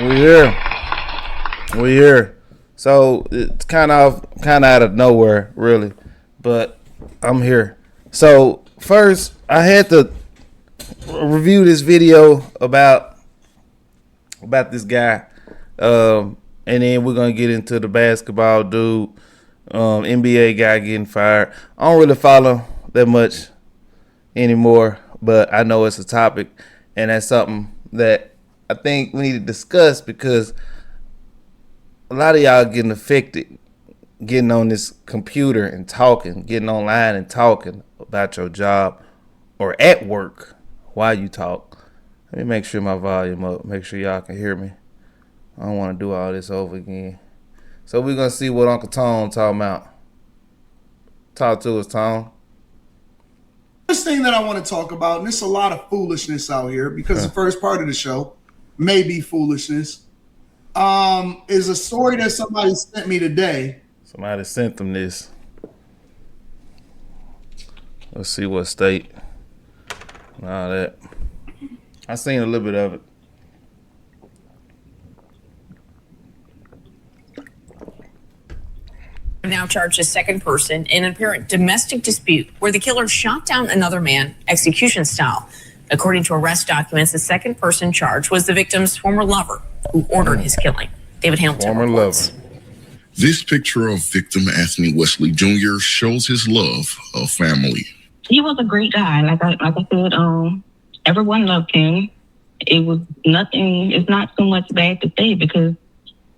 We here. We here. So it's kind of out of nowhere, really, but I'm here. So first, I had to review this video about this guy, and then we're gonna get into the basketball dude, NBA guy getting fired. I don't really follow that much anymore, but I know it's a topic, and that's something that I think we need to discuss because a lot of y'all getting affected, getting on this computer and talking, getting online and talking about your job or at work while you talk. Let me make sure my volume up, make sure y'all can hear me. I don't want to do all this over again. So we're going to see what Uncle Tone talking about. Talk to us, Tone. First thing that I want to talk about, and there's a lot of foolishness out here because the first part of the show may be foolishness, is a story that somebody sent me today. Somebody sent them this. Let's see what state and all that. I seen a little bit of it. Now charged as second person in an apparent domestic dispute where the killer shot down another man execution style. According to arrest documents, the second person charged was the victim's former lover who ordered his killing. David Hamilton Former reports. lover. This picture of victim Anthony Wesley Jr. shows his love of family. He was a great guy. Like I said, everyone loved him. It was nothing. It's not so much bad to say because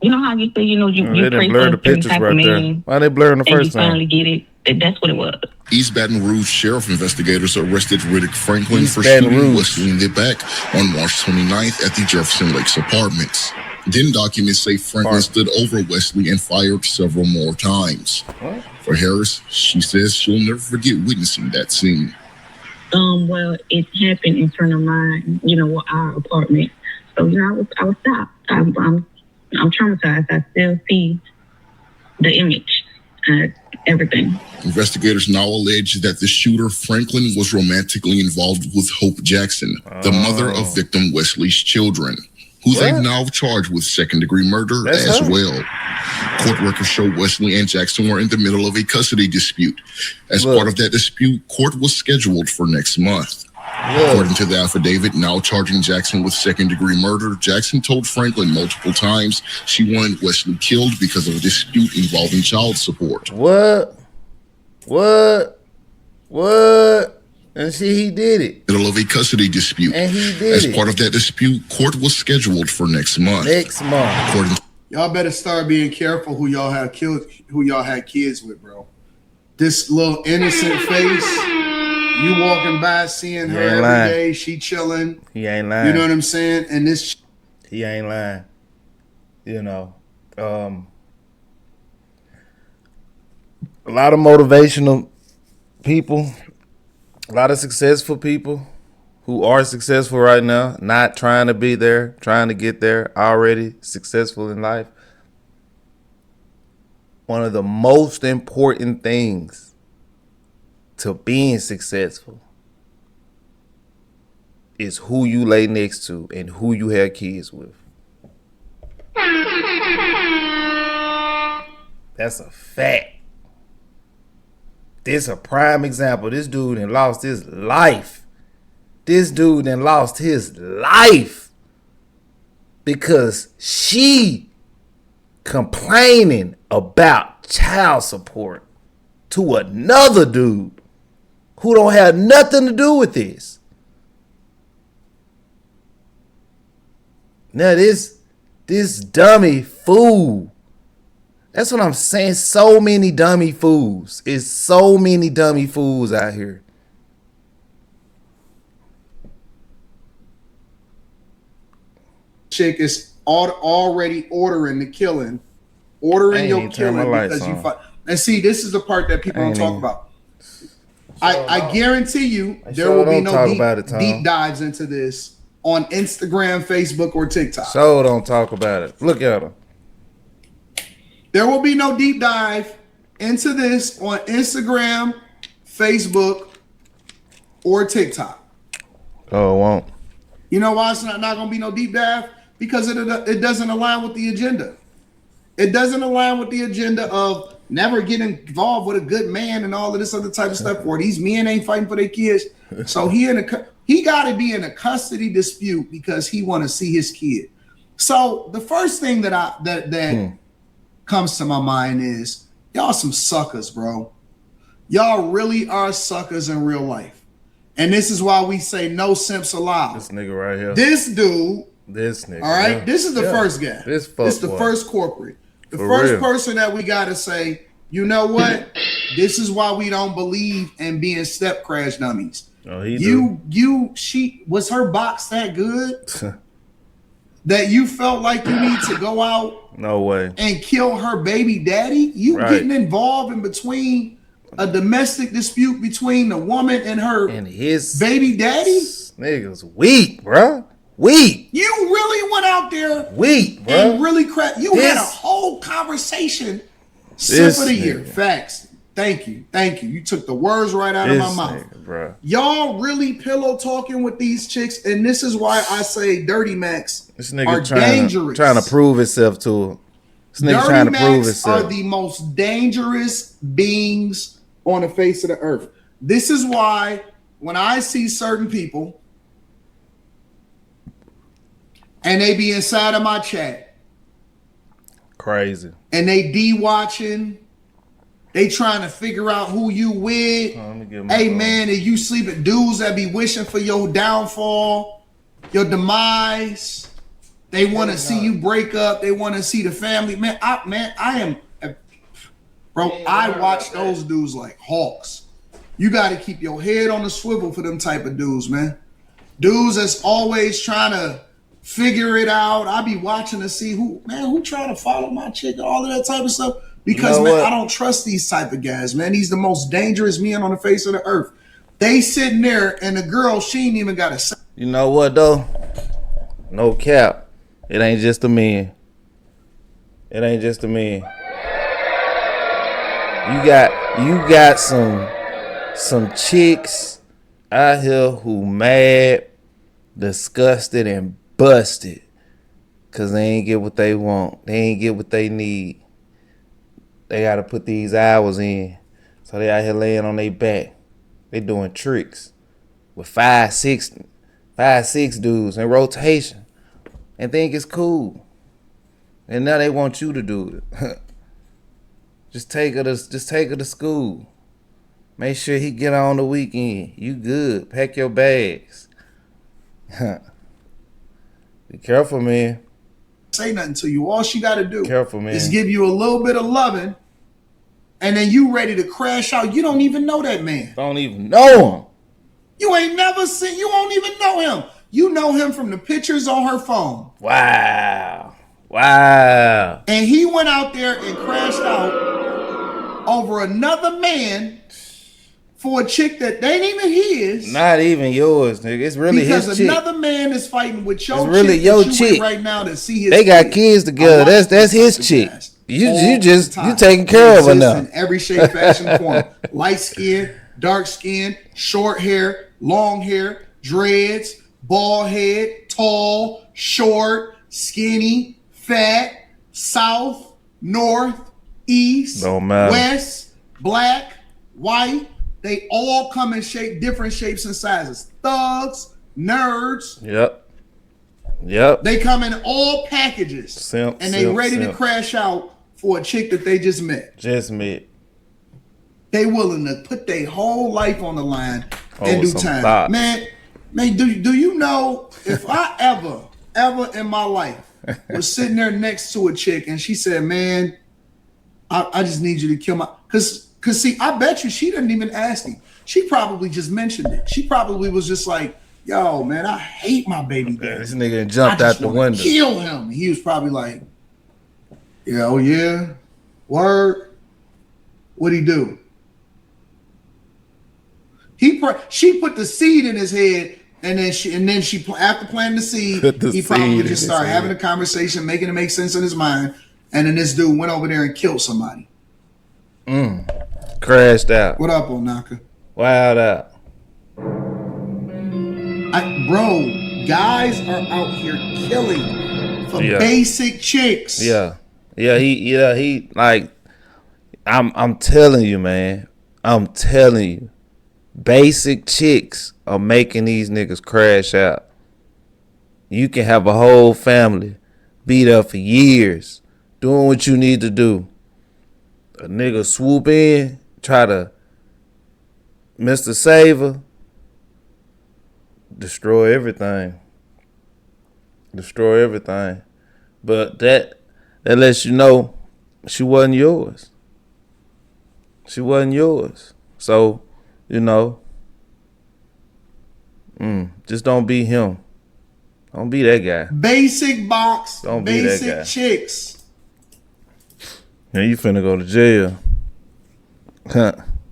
you know how you say, you They pray didn't blur for the a certain pictures type of right there. man, Why they blurring the and you first time? finally get it. That's what it was. East Baton Rouge Sheriff investigators arrested Riddick Franklin East for Baton shooting Rouge. Wesley in the back on March 29th at the Jefferson Lakes apartments. Then documents say Franklin stood over Wesley and fired several more times. What? For Harris, she says she'll never forget witnessing that scene. Well, it happened in front of mine, our apartment. So, I was stopped. I'm traumatized. I still see the image, everything. Investigators now allege that the shooter, Franklin, was romantically involved with Hope Jackson, the mother of victim Wesley's children, who they've now charged with second-degree murder as well. Court records show Wesley and Jackson were in the middle of a custody dispute. As part of that dispute, court was scheduled for next month. According to the affidavit, now charging Jackson with second-degree murder, Jackson told Franklin multiple times she wanted Wesley killed because of a dispute involving child support. What? And see, he did it. Middle of a custody dispute. And he did As it. part of that dispute, court was scheduled for next month. According to Y'all better start being careful who y'all had kids with, bro. This little innocent face, you walking by seeing her every day, she chilling. He ain't lying. You know what I'm saying? And this He ain't lying. A lot of motivational people, a lot of successful people who are successful right now, not trying to be there, trying to get there, already successful in life. One of the most important things to being successful is who you lay next to and who you have kids with. That's a fact. This a prime example. This dude done lost his life. Because she complaining about child support to another dude who don't have nothing to do with this. Now this dummy fool. That's what I'm saying. So many dummy fools. It's so many dummy fools out here. chick is already ordering the killing, ordering your killing because you fight. And see, this is the part that people don't talk about. I guarantee you there will be no deep dives into this on Instagram, Facebook, or TikTok. So don't talk about it. Look at her. There will be no deep dive into this on Instagram, Facebook, or TikTok. Oh, it won't. You know why it's not going to be no deep dive? Because it doesn't align with the agenda. It doesn't align with the agenda of never getting involved with a good man and all of this other type of stuff. Where these men ain't fighting for their kids, so he got to be in a custody dispute because he want to see his kid. So the first thing that comes to my mind is y'all some suckers, bro. Y'all really are suckers in real life, and this is why we say no simps allowed. This nigga right here. This dude. This nigga. All right. Yeah. This is the first guy. This is the first corporate. The first person that we got to say, you know what? This is why we don't believe in being step crash dummies. Oh, she was her box that good that you felt like you need to go out no way and kill her baby daddy? You getting involved in between a domestic dispute between the woman and her and his baby daddy? Niggas weak, bro. Weak. You really went out there weak, bro. And really You had a whole conversation. Sip of the year. Facts. Thank you. You took the words right out of my mouth. Nigga, bro. Y'all really pillow talking with these chicks, and this is why I say Dirty Max this nigga dangerous. Trying to prove itself to her. This nigga trying to prove itself. Are the most dangerous beings on the face of the earth. This is why when I see certain people and they be inside of my chat. Crazy. And they de-watching. They trying to figure out who you with. Hey, man, if you sleeping dudes that be wishing for your downfall, your demise. They want to see you break up. They want to see the family. I watch those dudes like hawks. You got to keep your head on the swivel for them type of dudes, man. Dudes that's always trying to figure it out. I be watching to see who trying to follow my chick, all of that type of stuff. Because I don't trust these type of guys, man. He's the most dangerous men on the face of the earth. They sitting there and the girl, she ain't even got a say. You know what though? No cap. It ain't just a man. It ain't just a man. You got some chicks out here who mad, disgusted, and busted because they ain't get what they want. They ain't get what they need. They got to put these hours in. So they out here laying on their back. They doing tricks with 5, 6 dudes in rotation and think it's cool. And now they want you to do it. Just take her to school. Make sure he get on the weekend. You good. Pack your bags. Be careful, man. Say nothing to you. All she got to do is give you a little bit of loving, and then you ready to crash out. You don't even know that man. Don't even know him. You ain't never seen. You won't even know him. You know him from the pictures on her phone. Wow. And he went out there and crashed out over another man for a chick that ain't even his. Not even yours, nigga. It's really his chick. Because another man is fighting with your chick. It's really your chick right now to see his. They got kids together. That's his chick. You taking care of her now. In every shape, fashion, form. Light skin, dark skin, short hair, long hair, dreads, bald head, tall, short, skinny, fat, south, north, east, west, black, white. They all come in different shapes and sizes. Thugs, nerds. Yep. They come in all packages. And they ready to crash out for a chick that they just met. They willing to put their whole life on the line and do time. Thoughts. Man, do you know if I ever in my life was sitting there next to a chick and she said, man, I just need you to kill my... Because see, I bet you she didn't even ask him. She probably just mentioned it. She probably was just like, yo, man, I hate my baby daddy. This nigga jumped out the window. Kill him. He was probably like, yeah, word. What'd he do? She put the seed in his head, and then she after planting the seed, he probably just started having a conversation, making it make sense in his mind, and then this dude went over there and killed somebody. Crashed out. What up, Onaka? Wild out. Bro, guys are out here killing for basic chicks. Yeah. He like I'm telling you, man. I'm telling you. Basic chicks are making these niggas crash out. You can have a whole family, be there for years, doing what you need to do. A nigga swoop in, try to Mr. Saver, destroy everything. Destroy everything. But that lets you know she wasn't yours. She wasn't yours. So, you know, just don't be him. Don't be that guy. Basic box, don't be basic that guy. chicks. Yeah, you finna go to jail.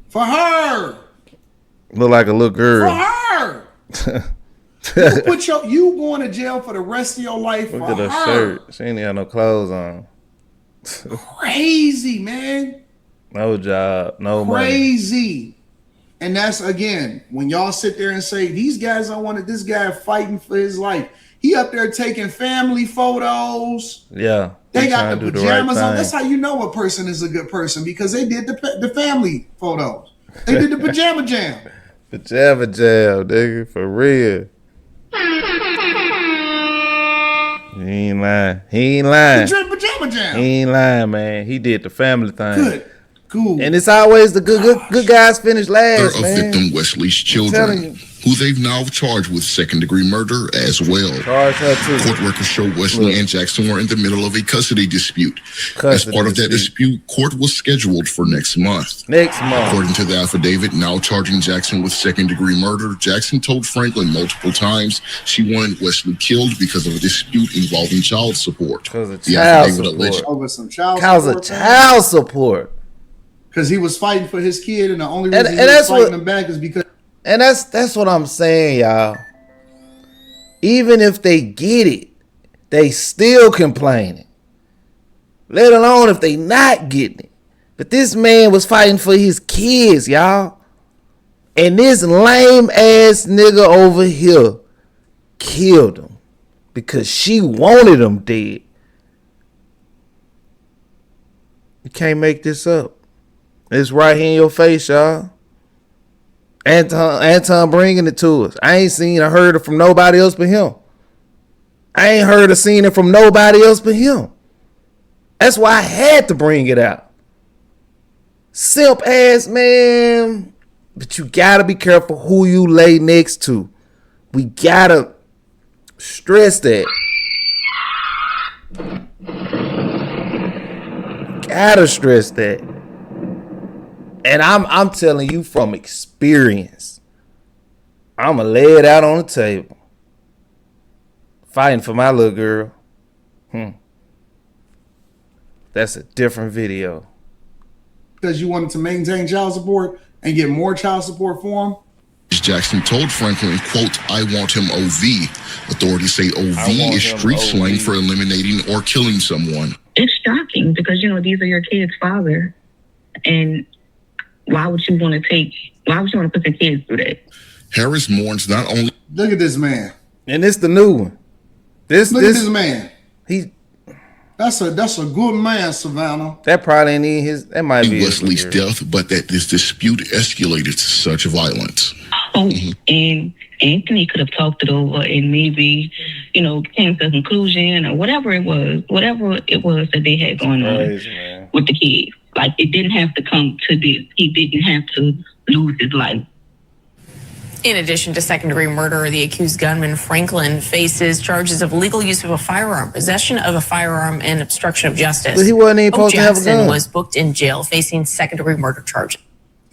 For her. Look like a little girl. For her. you going to jail for the rest of your life. Look at her shirt. She ain't got no clothes on. Crazy, man. No job, no money. Crazy. And that's, again, when y'all sit there and say, these guys don't want this guy fighting for his life. He up there taking family photos. Yeah. They got the pajamas on. That's how you know a person is a good person, because they did the family photos. They did the pajama jam. Pajama jam, nigga, for real. He ain't lying. Pajama jam. He ain't lying, man. He did the family thing. Good. Cool. And it's always the good guys finish last, of man. Victim Wesley's children, who they've now charged with second-degree murder as well. Charge her too. Court records show Wesley and Jackson were in the middle of a custody dispute. As part of that dispute, court was scheduled for next month. According to the affidavit, now charging Jackson with second-degree murder, Jackson told Franklin multiple times she wanted Wesley killed because of a dispute involving child support. Because of child support. Because he was fighting for his kid, and the only reason he was fighting him back is because. And that's what I'm saying, y'all. Even if they get it, they still complaining. Let alone if they not getting it. But this man was fighting for his kids, y'all. And this lame ass nigga over here killed him because she wanted him dead. You can't make this up. It's right here in your face, y'all. Anton bringing it to us. I ain't seen or heard it from nobody else but him. I ain't heard or seen it from nobody else but him. That's why I had to bring it out. Simp ass, man. But you gotta be careful who you lay next to. We gotta stress that. Gotta stress that. And I'm telling you from experience. I'ma lay it out on the table. Fighting for my little girl. That's a different video. Because you wanted to maintain child support and get more child support for him? Jackson told Franklin, quote, "I want him OV." Authorities say OV is street slang for eliminating or killing someone. It's shocking because, these are your kids' father. And why would you want to put the kids through that? Harris mourns not only. Look at this man. And it's the new one. Look at this man. That's a good man, Savannah. That probably ain't his. That might be Wesley's death, but that this dispute escalated to such violence. And Anthony could have talked it over and maybe, came to a conclusion or whatever it was that they had going on with the kids. Like, it didn't have to come to this. He didn't have to lose his life. In addition to second-degree murder, the accused gunman, Franklin, faces charges of illegal use of a firearm, possession of a firearm, and obstruction of justice. But he wasn't even supposed to have a gun. Jackson was booked in jail facing second-degree murder charges.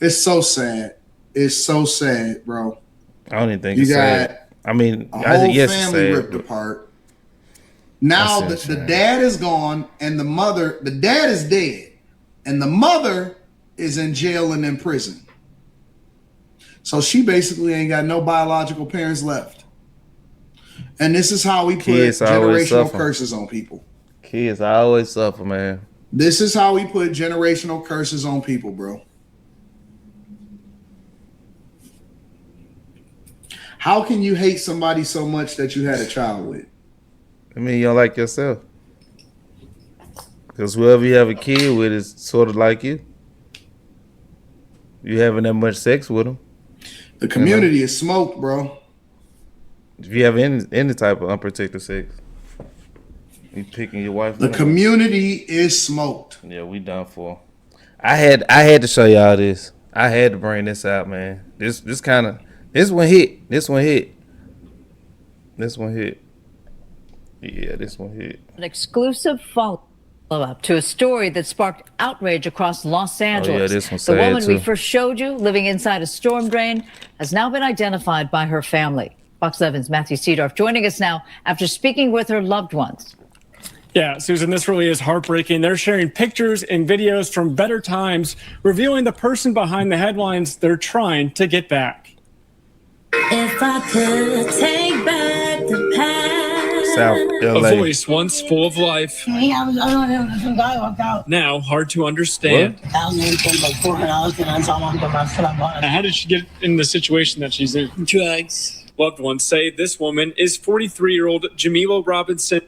It's so sad. It's so sad, bro. I don't even think it's sad. I mean, a whole family ripped apart. Now the dad is gone, and the dad is dead, and the mother is in jail and in prison. So she basically ain't got no biological parents left. And this is how we put generational curses on people. Kids always suffer, man. This is how we put generational curses on people, bro. How can you hate somebody so much that you had a child with? I mean, you don't like yourself. Because whoever you have a kid with is sort of like you. You having that much sex with them. The community is smoked, bro. If you have any type of unprotected sex, you picking your wife. The community is smoked. Yeah, we done for. I had to show y'all this. I had to bring this out, man. This one hit. Yeah, this one hit. An exclusive follow-up to a story that sparked outrage across Los Angeles. Oh, yeah, this one's the sad woman too. we first showed you living inside a storm drain has now been identified by her family. Fox 11's Matthew Seedorf joining us now after speaking with her loved ones. Yeah, Susan, this really is heartbreaking. They're sharing pictures and videos from better times, revealing the person behind the headlines they're trying to get back. If I could take back the past. South LA. A voice once full of life. Now hard to understand. How did she get in the situation that she's in? Drugs. Loved ones say this woman is 43-year-old Jamila Robinson.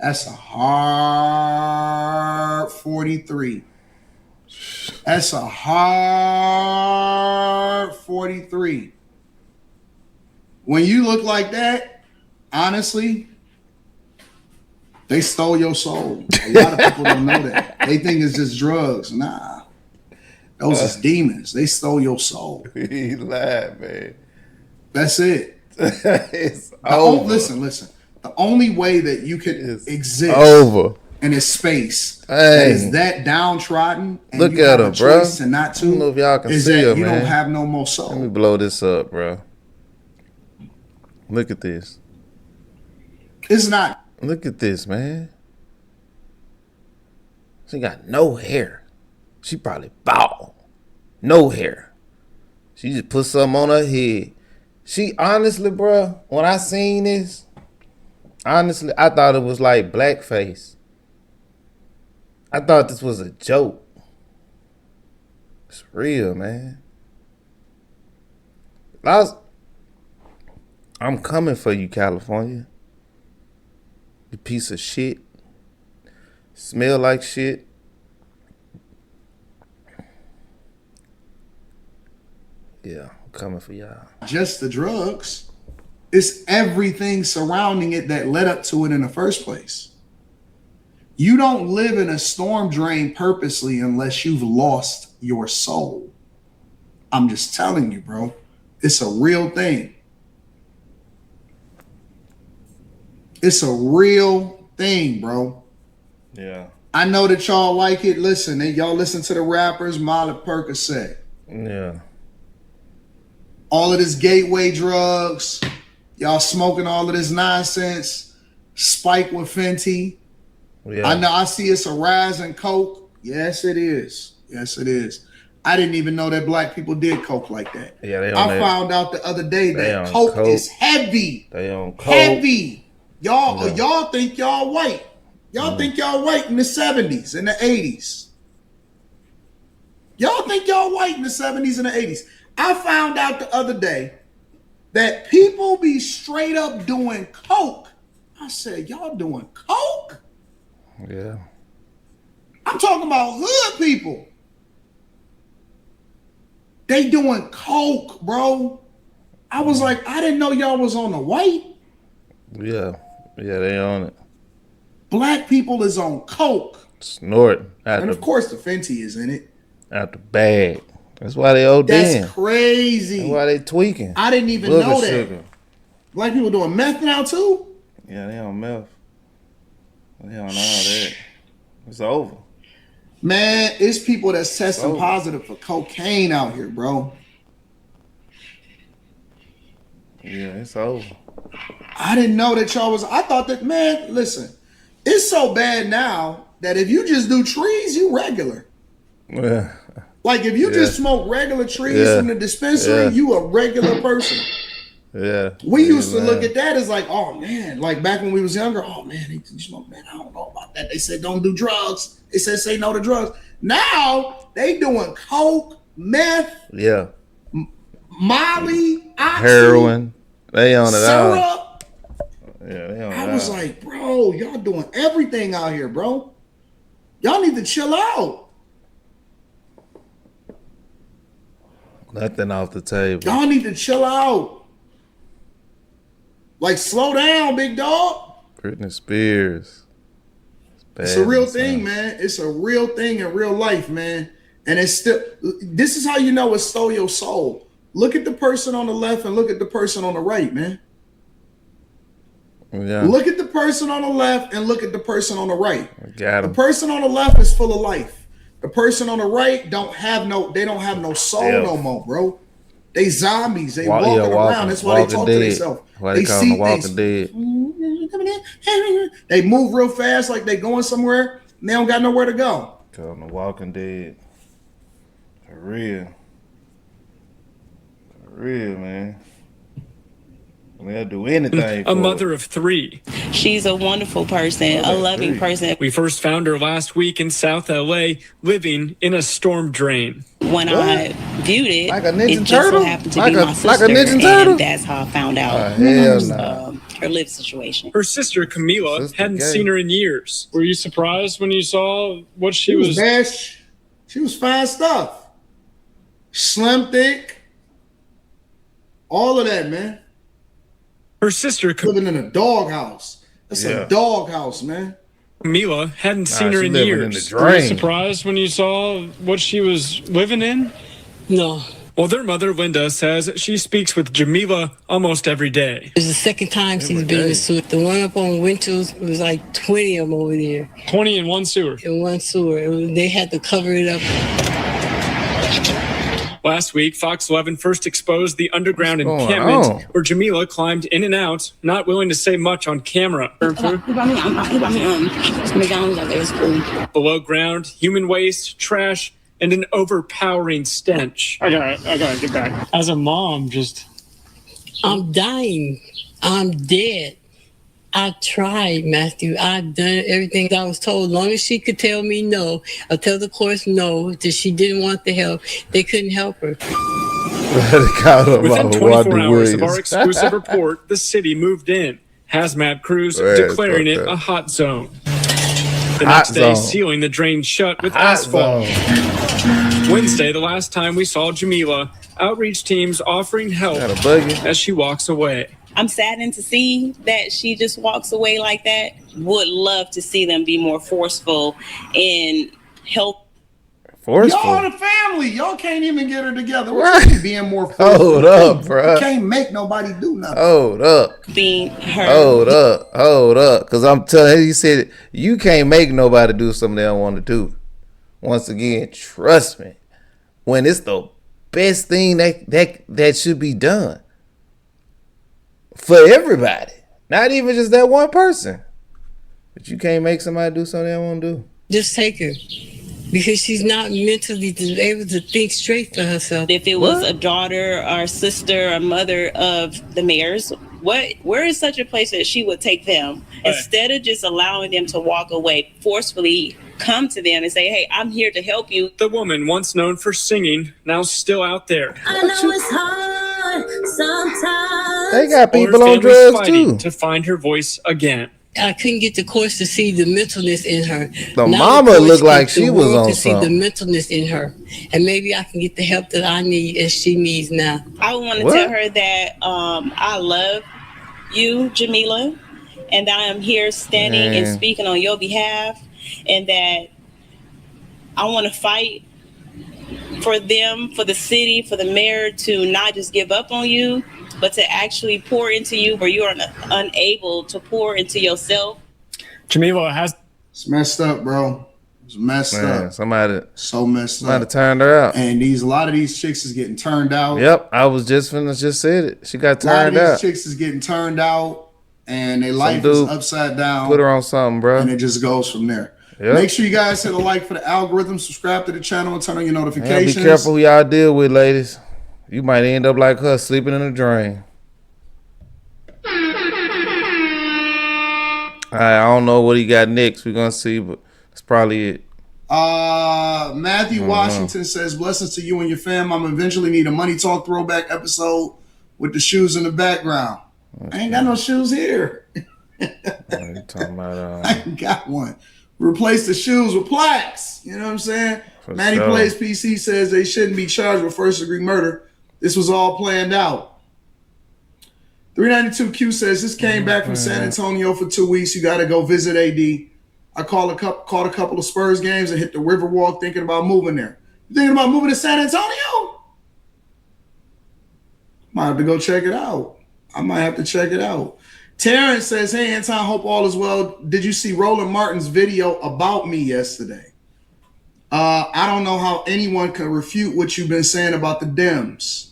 That's a hard 43. That's a hard 43. When you look like that, honestly, they stole your soul. A lot of people don't know that. They think it's just drugs. Nah. Those is demons. They stole your soul. He lied, man. That's it. It's over. Listen. The only way that you can exist in this space that is that downtrodden and look you at have her, a bro. choice and not I don't know to, if y'all can is see that her, you man. don't have no more Let me soul. blow this up, bro. Look at this. It's not. Look at this, man. She got no hair. She probably bald. No hair. She just put something on her head. She honestly, bro, when I seen this, honestly, I thought it was like blackface. I thought this was a joke. It's real, man. I'm coming for you, California. You piece of shit. Smell like shit. Yeah, I'm coming for y'all. Just the drugs. It's everything surrounding it that led up to it in the first place. You don't live in a storm drain purposely unless you've lost your soul. I'm just telling you, bro. It's a real thing. It's a real thing, bro. Yeah. I know that y'all like it. Listen, y'all listen to the rappers, Molly Percocet. Yeah. All of this gateway drugs. Y'all smoking all of this nonsense. Spike with Fenty. Yeah. I know. I see it's a rise in coke. Yes, it is. Yes, it is. I didn't even know that black people did coke like that. Yeah, I found out the other day that coke is heavy. They on coke. Heavy. Y'all think y'all white. Y'all think y'all white in the 70s and the 80s. Y'all think y'all white in the 70s and the 80s. I found out the other day that people be straight up doing coke. I said, y'all doing coke? Yeah. I'm talking about hood people. They doing coke, bro. I was like, I didn't know y'all was on the white. Yeah. Yeah, they on it. Black people is on coke. Snort. And of course the Fenty is in it. Out the bag. That's why they ODing. That's crazy. That's why they tweaking. I didn't even know that. Sugar. Black people doing meth now too? Yeah, they on meth. They on all that. It's over. Man, it's people that's testing positive for cocaine out here, bro. Yeah, it's over. I didn't know that y'all was. I thought that, man, listen, it's so bad now that if you just do trees, you regular. Yeah. Like if you just smoke regular trees from the dispensary, you a regular person. Yeah. We used to look at that as like, oh man, like back when we was younger, oh man, they smoke, man, I don't know about that. They said don't do drugs. They said say no to drugs. Now they doing coke, meth, Molly, oxy, heroin. They on it syrup. all. Yeah, I was like, bro, y'all doing everything out here, bro. Y'all need to chill out. Nothing off the table. Y'all need to chill out. Like, slow down, big dog. Britney Spears. It's a real thing, man. It's a real thing in real life, man. And it's still, this is how you know it stole your soul. Look at the person on the left and look at the person on the right, man. Yeah. Look at the person on the left and look at the person on the right. Got him. The person on the left is full of life. The person on the right don't have no soul no more, bro. They zombies. They walking around. That's why they talk to themselves. Why they call them Walking Dead? They move real fast like they going somewhere and they don't got nowhere to go. Call them the Walking Dead. For real. For real, man. They'll do anything. A mother of 3. She's a wonderful person, a loving person. We first found her last week in South LA, living in a storm drain. When I viewed it, like a Ninja it just Turtle? so happened to be my sister, like a Ninja Turtle? and that's how I found out her live situation. Her sister Camila hadn't seen her in years. Were you surprised when you saw what she was? She was fine stuff. Slim, thick, all of that, man. Her sister living in a doghouse. That's a doghouse, man. Camila hadn't seen her in years. Were you surprised when you saw what she was living in? No. Well, their mother, Linda, says she speaks with Jamila almost every day. It's the second time she's been in the sewer. The one up on Winters, it was like 20 of them over there. 20 in one sewer? In one sewer. They had to cover it up. Last week, Fox 11 first exposed the underground encampment where Jamila climbed in and out, not willing to say much on camera. Below ground, human waste, trash, and an overpowering stench. I gotta get back. As a mom, I'm dying. I'm dead. I tried, Matthew. I've done everything I was told. As long as she could tell me no, or tell the course no, that she didn't want the help, they couldn't help her. Within 24 hours of our exclusive report, the city moved in. Hazmat crews declaring it a hot zone. The next day, sealing the drain shut with asphalt. Wednesday, the last time we saw Jamila, outreach teams offering help as she walks away. I'm saddened to see that she just walks away like that. Would love to see them be more forceful in help. Forceful? Y'all the family. Y'all can't even get her together. What you mean being more forceful? Hold up, bro. You can't make nobody do nothing. Hold up. Being her. Hold up. Because I'm telling you, said you can't make nobody do something they don't want to do. Once again, trust me. When it's the best thing that should be done. For everybody. Not even just that one person. But you can't make somebody do something they don't want to do. Just take her. Because she's not mentally able to think straight for herself. If it was a daughter or sister or mother of the mayor's, where is such a place that she would take them? Right. Instead of just allowing them to walk away, forcefully come to them and say, hey, I'm here to help you. The woman once known for singing, now still out there. I know it's hard sometimes. They got people on drugs too. To find her voice again. I couldn't get the course to see the mentalness in her. The mama looked like she was on something. See the mentalness in her, and maybe I can get the help that I need and she needs now. I want to tell her that I love you, Jamila, and I am here standing and speaking on your behalf, and that I want to fight for them, for the city, for the mayor to not just give up on you, but to actually pour into you where you are unable to pour into yourself. Jamila has... It's messed up, bro. It's messed up. Somebody turned her out. And a lot of these chicks is getting turned out. Yep, I was just said it. She got turned out. A lot of these chicks is getting turned out, and their life is upside down. Put her on something, bro. And it just goes from there. Yep. Make sure you guys hit a like for the algorithm, subscribe to the channel, and turn on your notifications. Be careful who y'all deal with, ladies. You might end up like her, sleeping in a drain. I don't know what he got next. We're going to see, but that's probably it. Matthew Washington says, blessings to you and your fam. I'm eventually need a Money Talk throwback episode with the shoes in the background. I ain't got no shoes here. You talking about? I got one. Replace the shoes with plaques. You know what I'm saying? Manny Plays PC says they shouldn't be charged with first-degree murder. This was all planned out. 392Q says this came back from San Antonio for 2 weeks. You got to go visit AD. I caught a couple of Spurs games and hit the Riverwalk thinking about moving there. You thinking about moving to San Antonio? Might have to go check it out. I might have to check it out. Terrence says, hey, Anton, hope all is well. Did you see Roland Martin's video about me yesterday? I don't know how anyone can refute what you've been saying about the Dems.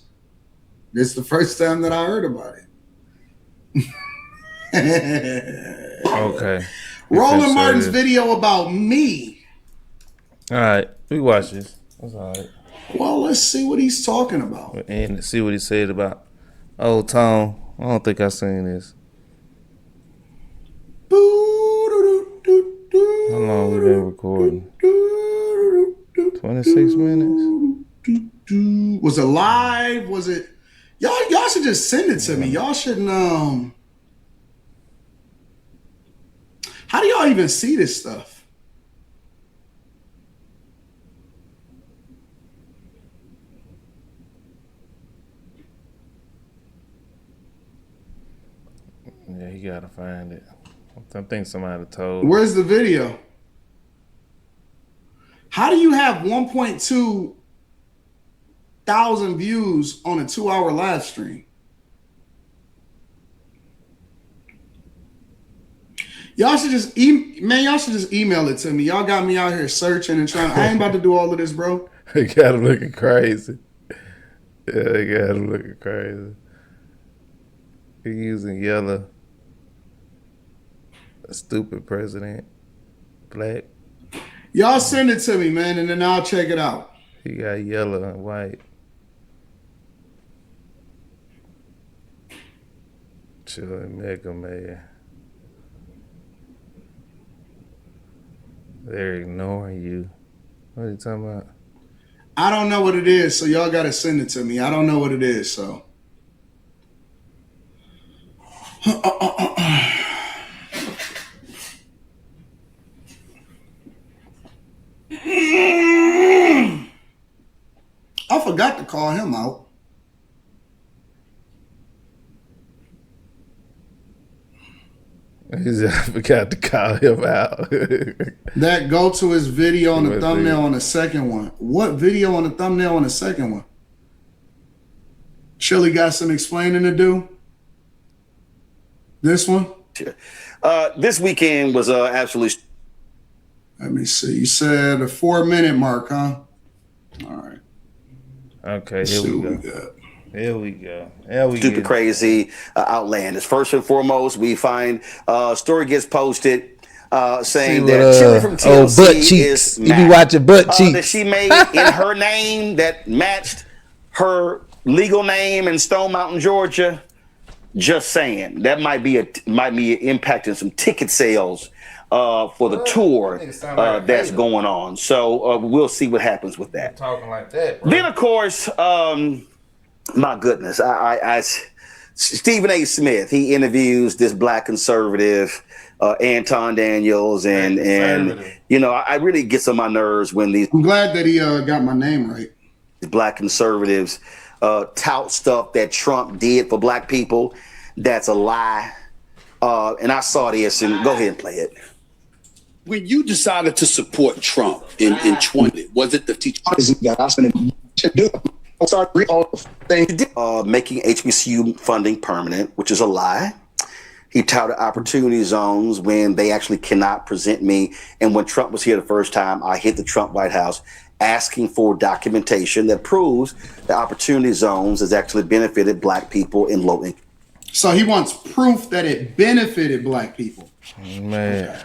This is the first time that I heard about it. Okay. Roland Martin's video about me. All right. We watch this. That's all right. Well, let's see what he's talking about. And see what he said about Old Tone. I don't think I've seen this. How long we been recording? 26 minutes. Was it live? Was it? Y'all should just send it to me. Y'all shouldn't. How do y'all even see this stuff? Yeah, you gotta find it. I think somebody told. Where's the video? How do you have 1.2 thousand views on a 2-hour live stream? Y'all should just y'all should just email it to me. Y'all got me out here searching and trying. I ain't about to do all of this, bro. They got him looking crazy. Yeah, they got him looking crazy. He using yellow. A stupid president. Black. Y'all send it to me, man, and then I'll check it out. He got yellow and white. Chilling Mega Man. They're ignoring you. What are you talking about? I don't know what it is, so y'all gotta send it to me. I don't know what it is, so. I forgot to call him out. I forgot to call him out. That go to his video on the thumbnail on the second one. What video on the thumbnail on the second one? Chili got some explaining to do. This one? This weekend was absolutely. Let me see. You said a 4-minute mark, huh? All right. Okay, here we go. Here we go. Stupid, crazy, outlandish. First and foremost, we find a story gets posted saying that Chili from TLC is mad. You be watching butt cheeks. That she made in her name that matched her legal name in Stone Mountain, Georgia. Just saying that might be impacting some ticket sales for the tour that's going on. So we'll see what happens with that. Talking like that, bro. Then of course, my goodness, Stephen A. Smith, he interviews this black conservative, Anton Daniels, and you know, I really gets on my nerves when these. I'm glad that he got my name right. Black conservatives tout stuff that Trump did for black people. That's a lie. And I saw this, and go ahead and play it. When you decided to support Trump in 20, was it the teachers that I should do? Making HBCU funding permanent, which is a lie. He touted opportunity zones when they actually cannot present me. And when Trump was here the first time, I hit the Trump White House asking for documentation that proves the opportunity zones has actually benefited black people in low income. So he wants proof that it benefited black people. Man. Okay.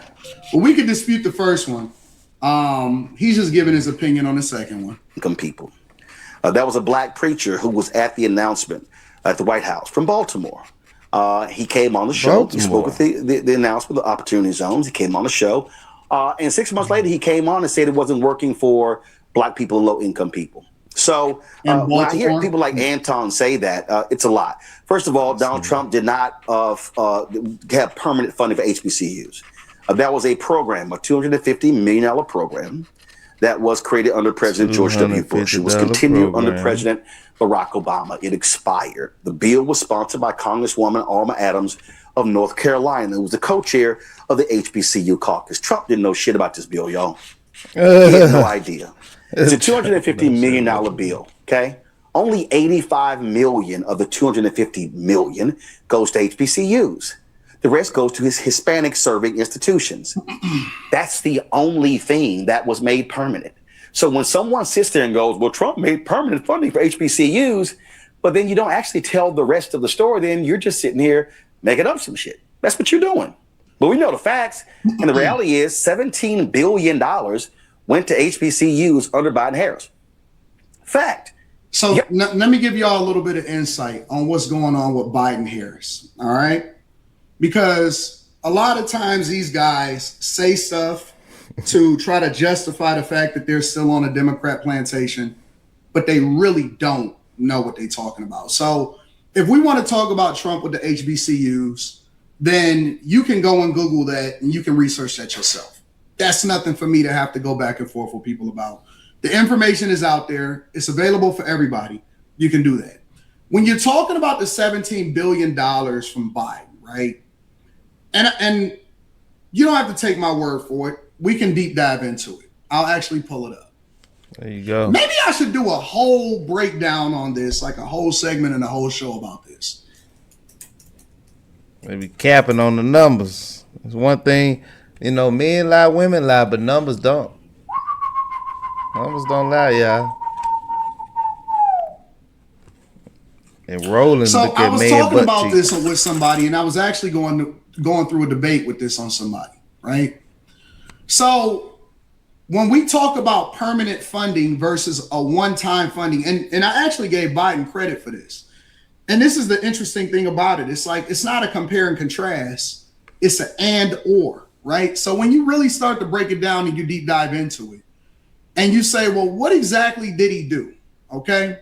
Well, we could dispute the first one. He's just giving his opinion on the second one. Income people. That was a black preacher who was at the announcement at the White House from Baltimore. He came on the show. He spoke with the announcement of the opportunity zones. He came on the show. And 6 months later, he came on and said it wasn't working for black people and low income people. So when I hear people like Anton say that, it's a lie. First of all, Donald Trump did not have permanent funding for HBCUs. That was a program, a $250 million program that was created under President George W. Bush. It was continued under President Barack Obama. It expired. The bill was sponsored by Congresswoman Alma Adams of North Carolina, who was the co-chair of the HBCU caucus. Trump didn't know shit about this bill, y'all. He had no idea. It's a $250 million bill, okay? Only $85 million of the $250 million goes to HBCUs. The rest goes to his Hispanic serving institutions. That's the only thing that was made permanent. So when someone sits there and goes, well, Trump made permanent funding for HBCUs, but then you don't actually tell the rest of the story, then you're just sitting here making up some shit. That's what you're doing. But we know the facts. And the reality is $17 billion went to HBCUs under Biden-Harris. Fact. So let me give y'all a little bit of insight on what's going on with Biden-Harris. All right. Because a lot of times these guys say stuff to try to justify the fact that they're still on a Democrat plantation, but they really don't know what they're talking about. So if we want to talk about Trump with the HBCUs, then you can go and Google that and you can research that yourself. That's nothing for me to have to go back and forth with people about. The information is out there. It's available for everybody. You can do that. When you're talking about the $17 billion from Biden, right? And you don't have to take my word for it. We can deep dive into it. I'll actually pull it up. There you go. Maybe I should do a whole breakdown on this, like a whole segment and a whole show about this. Maybe capping on the numbers. It's one thing, men lie, women lie, but numbers don't. Numbers don't lie, y'all. And rolling. So I was talking about this with somebody, and I was actually going through a debate with this on somebody, right? So when we talk about permanent funding versus a one-time funding, and I actually gave Biden credit for this. And this is the interesting thing about it. It's like, it's not a compare and contrast. It's an and or, right? So when you really start to break it down and you deep dive into it, and you say, well, what exactly did he do? Okay.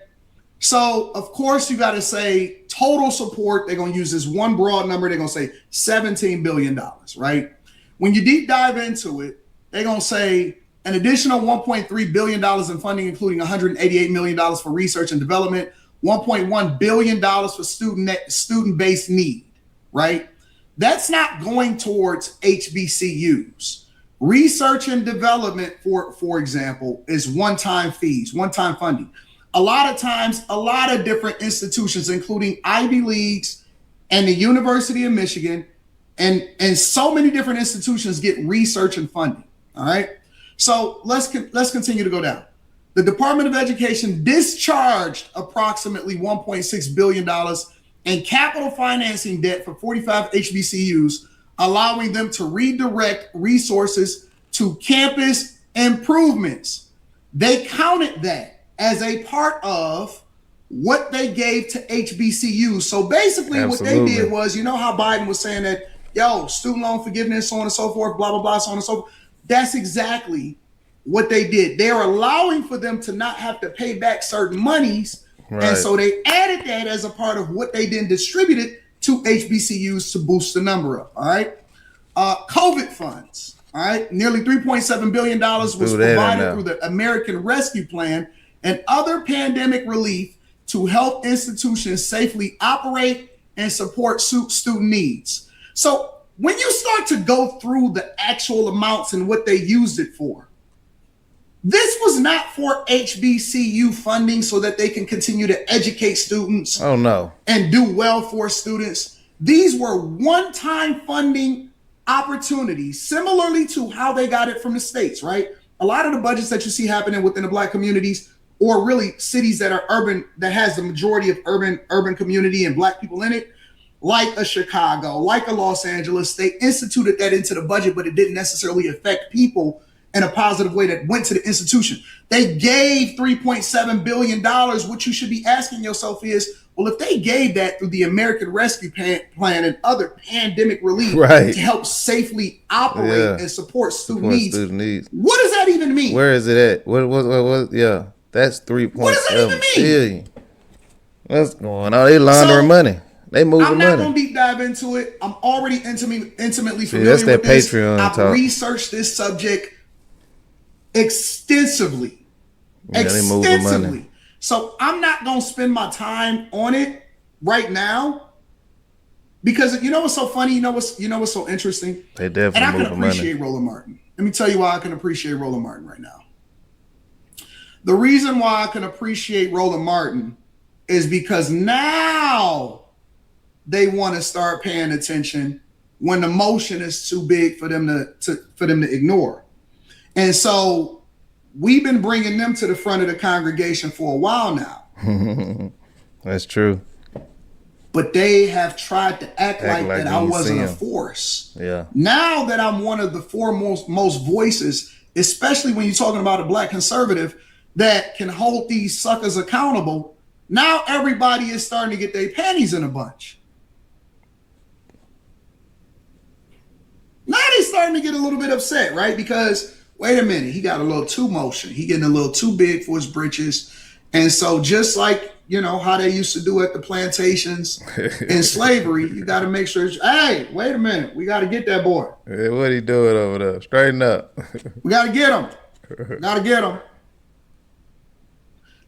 So of course you got to say total support. They're going to use this one broad number. They're going to say $17 billion, right? When you deep dive into it, they're going to say an additional $1.3 billion in funding, including $188 million for research and development, $1.1 billion for student-based need, right? That's not going towards HBCUs. Research and development, for example, is one-time fees, one-time funding. A lot of times, a lot of different institutions, including Ivy Leagues and the University of Michigan, and so many different institutions get research and funding. All right. So let's continue to go down. The Department of Education discharged approximately $1.6 billion in capital financing debt for 45 HBCUs, allowing them to redirect resources to campus improvements. They counted that as a part of what they gave to HBCUs. So basically what they did was, how Biden was saying that, student loan forgiveness, so on and so forth, blah, blah, blah, so on and so forth. That's exactly what they did. They're allowing for them to not have to pay back certain monies. Right. And so they added that as a part of what they then distributed to HBCUs to boost the number up. All right. COVID funds. All right. Nearly $3.7 billion was provided through the American Rescue Plan and other pandemic relief to help institutions safely operate and support student needs. So when you start to go through the actual amounts and what they used it for, this was not for HBCU funding so that they can continue to educate students. Oh, no. And do well for students. These were one-time funding opportunities, similarly to how they got it from the states, right? A lot of the budgets that you see happening within the Black communities, or really cities that are urban, that has the majority of urban community and Black people in it, like a Chicago, like a Los Angeles, they instituted that into the budget, but it didn't necessarily affect people in a positive way that went to the institution. They gave $3.7 billion. What you should be asking yourself is, well, if they gave that through the American Rescue Plan and other pandemic relief to help safely operate and support student needs, what does that even mean? Where is it at? What? Yeah. That's 3.7 billion. What's going on? They laundering money. They moving money. I'm not gonna deep dive into it. I'm already intimately familiar that's that with this. Patreon I've talk. researched this subject extensively. Yeah, they moving money. So I'm not gonna spend my time on it right now because you know what's so funny. You know what's so interesting. They definitely and I can moving appreciate money. Roland Martin. Let me tell you why I can appreciate Roland Martin right now. The reason why I can appreciate Roland Martin is because now they want to start paying attention when the motion is too big for them to ignore. And so we've been bringing them to the front of the congregation for a while now. That's true. But they have tried to act like that I wasn't a force. Yeah. Now that I'm one of the foremost voices, especially when you're talking about a black conservative that can hold these suckers accountable, now everybody is starting to get their panties in a bunch. Now they're starting to get a little bit upset, right? Because, wait a minute, he got a little too motion. He getting a little too big for his britches. And so just like, you know, how they used to do at the plantations in slavery, you got to make sure, hey, wait a minute, we got to get that boy. Hey, what he doing over there? Straighten up. We got to get him. Got to get him.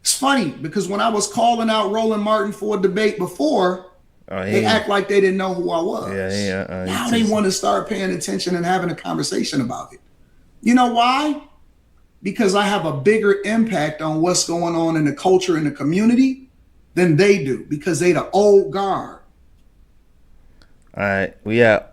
It's funny because when I was calling out Roland Martin for a debate before, they act like they didn't know who I was. Now they want to start paying attention and having a conversation about it. You know why? Because I have a bigger impact on what's going on in the culture and the community than they do because they the old guard. All right, we out.